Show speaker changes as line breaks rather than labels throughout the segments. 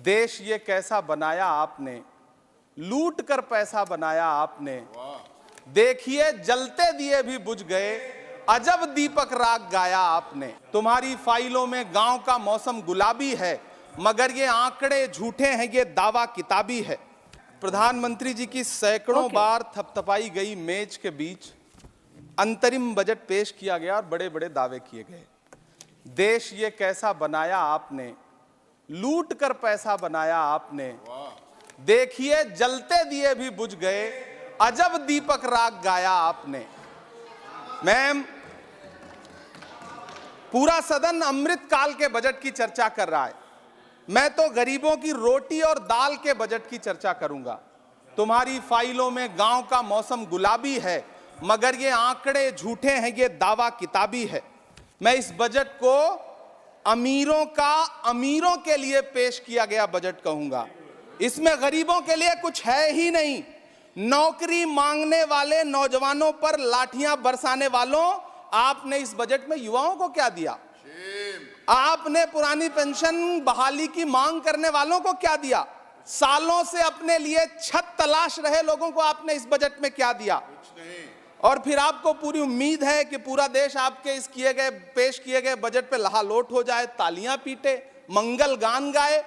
देश ये कैसा बनाया आपने, लूट कर पैसा बनाया आपने। देखिए जलते दिए भी बुझ गए, अजब दीपक राग गाया आपने। तुम्हारी फाइलों में गांव का मौसम गुलाबी है, मगर ये आंकड़े झूठे हैं, ये दावा किताबी है। प्रधानमंत्री जी की सैकड़ों बार थपथपाई गई मेज के बीच अंतरिम बजट पेश किया गया और बड़े बड़े दावे किए गए। देश ये कैसा बनाया आपने, लूट कर पैसा बनाया आपने। देखिए जलते दिए भी बुझ गए, अजब दीपक राग गाया आपने। मैम, पूरा सदन अमृत काल के बजट की चर्चा कर रहा है, मैं तो गरीबों की रोटी और दाल के बजट की चर्चा करूंगा। तुम्हारी फाइलों में गांव का मौसम गुलाबी है, मगर ये आंकड़े झूठे हैं, ये दावा किताबी है। मैं इस बजट को अमीरों का अमीरों के लिए पेश किया गया बजट कहूंगा। इसमें गरीबों के लिए कुछ है ही नहीं। नौकरी मांगने वाले नौजवानों पर लाठियां बरसाने वालों, आपने इस बजट में युवाओं को क्या दिया? आपने पुरानी पेंशन बहाली की मांग करने वालों को क्या दिया? सालों से अपने लिए छत तलाश रहे लोगों को आपने इस बजट में क्या दिया? और फिर आपको पूरी उम्मीद है कि पूरा देश आपके इस पेश किए गए बजट पे लहालोट हो जाए, तालियां पीटे, मंगल गान गाए।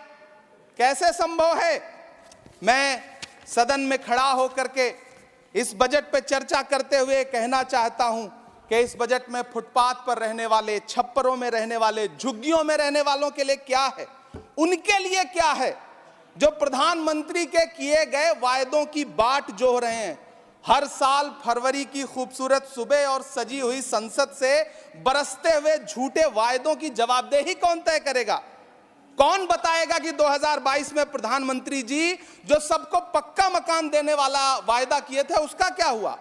कैसे संभव है? मैं सदन में खड़ा होकर के इस बजट पे चर्चा करते हुए कहना चाहता हूं कि इस बजट में फुटपाथ पर रहने वाले, छप्परों में रहने वाले, झुग्गियों में रहने वालों के लिए क्या है, उनके लिए क्या है? जो प्रधानमंत्री के किए गए वायदों की बाट जोह रहे हैं। हर साल फरवरी की खूबसूरत सुबह और सजी हुई संसद से बरसते हुए झूठे वायदों की जवाबदेही कौन तय करेगा? कौन बताएगा कि 2022 में प्रधानमंत्री जी जो सबको पक्का मकान देने वाला वायदा किए थे उसका क्या हुआ?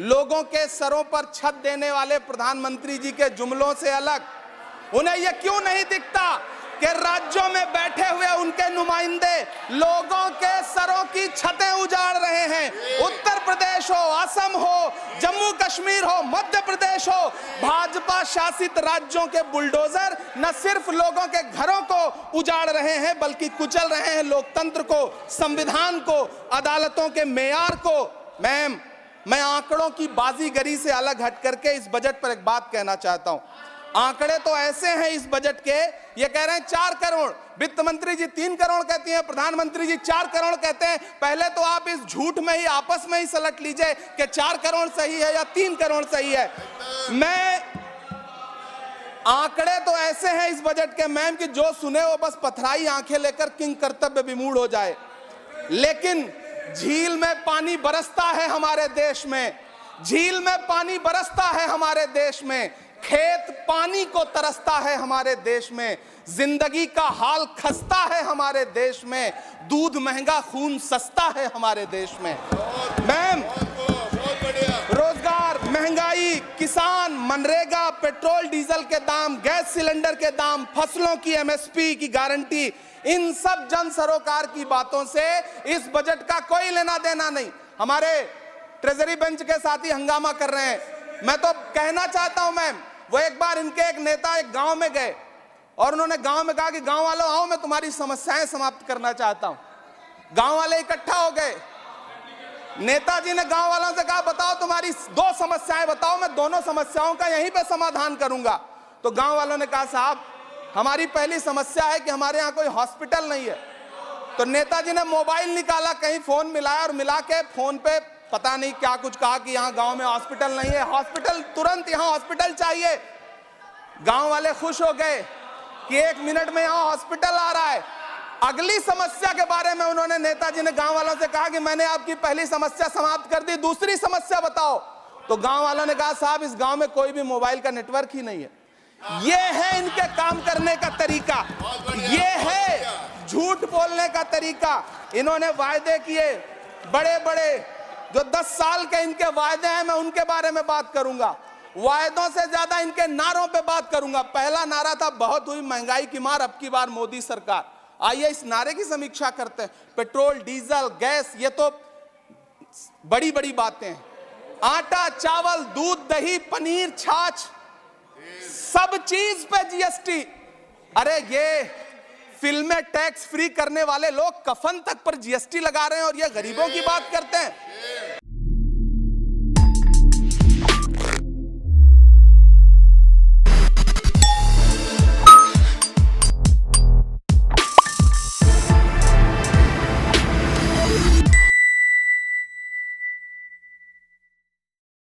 लोगों के सरों पर छत देने वाले प्रधानमंत्री जी के जुमलों से अलग उन्हें यह क्यों नहीं दिखता कि राज्यों में बैठे हुए उनके नुमाइंदे लोगों के सरों की छतें उजाड़ रहे हैं? उत्तर प्रदेश हो, असम हो, जम्मू कश्मीर हो, मध्य प्रदेश हो, भाजपा शासित राज्यों के बुलडोजर न सिर्फ लोगों के घरों को उजाड़ रहे हैं, बल्कि कुचल रहे हैं लोकतंत्र को, संविधान को, अदालतों के मेयार को। मैम, मैं आंकड़ों की बाजीगरी से अलग हट करके इस बजट पर एक बात कहना चाहता हूं। आंकड़े तो ऐसे हैं इस बजट के, ये कह रहे हैं 4 करोड़, वित्त मंत्री जी 3 करोड़ कहती हैं, प्रधानमंत्री जी 4 करोड़ कहते हैं। पहले तो आप इस झूठ में ही आपस में ही सलट लीजिए कि 4 करोड़ सही है या 3 करोड़ सही है। मैं आंकड़े तो ऐसे हैं इस बजट के मैम कि जो सुने वो बस पथराई आंखें लेकर किंग कर्तव्य विमूढ़ हो जाए। लेकिन झील में पानी बरसता है हमारे देश में, झील में पानी बरसता है हमारे देश में, खेत पानी को तरसता है हमारे देश में, जिंदगी का हाल खस्ता है हमारे देश में, दूध महंगा खून सस्ता है हमारे देश में। मैम, रोजगार, महंगाई, किसान, मनरेगा, पेट्रोल डीजल के दाम, गैस सिलेंडर के दाम, फसलों की एमएसपी की गारंटी, इन सब जन सरोकार की बातों से इस बजट का कोई लेना देना नहीं। हमारे ट्रेजरी बेंच के साथी हंगामा कर रहे हैं। मैं तो कहना चाहता हूं मैम, वो एक बार इनके एक नेता एक गांव में गए और उन्होंने गांव में कहा कि गांव वालों आओ, मैं तुम्हारी समस्याएं समाप्त करना चाहता हूं। गांव वाले इकट्ठा हो गए। नेताजी ने गांव वालों से कहा बताओ तुम्हारी 2 समस्याएं बताओ, मैं दोनों समस्याओं का यहीं पे समाधान करूंगा। तो गांव वालों ने कहा साहब हमारी पहली समस्या है कि हमारे यहाँ कोई हॉस्पिटल नहीं है। तो नेताजी ने मोबाइल निकाला, कहीं फोन मिलाया और मिला के फोन पे पता नहीं क्या कुछ कहा कि यहाँ गांव में हॉस्पिटल नहीं है, हॉस्पिटल तुरंत, यहाँ हॉस्पिटल चाहिए। गांव वाले खुश हो गए कि 1 मिनट में यहाँ हॉस्पिटल आ रहा है। अगली समस्या के बारे में उन्होंने, नेताजी ने गांव वालों से कहा कि मैंने आपकी पहली समस्या समाप्त कर दी, दूसरी समस्या बताओ। तो गांव वालों ने कहा साहब इस गांव में कोई भी मोबाइल का नेटवर्क ही नहीं है। ये है इनके काम करने का तरीका, ये है झूठ बोलने का तरीका। इन्होंने वायदे किए बड़े बड़े, जो 10 साल के इनके वायदे हैं मैं उनके बारे में बात करूंगा। वायदों से ज्यादा इनके नारों पे बात करूंगा। पहला नारा था बहुत हुई महंगाई की मार, अब की बार मोदी सरकार। आइए इस नारे की समीक्षा करते हैं। पेट्रोल, डीजल, गैस, ये तो बड़ी बड़ी बातें हैं। आटा, चावल, दूध, दही, पनीर, छाछ, सब चीज पे जीएसटी। अरे ये फिल्में टैक्स फ्री करने वाले लोग कफन तक पर जीएसटी लगा रहे हैं और ये गरीबों की बात करते हैं।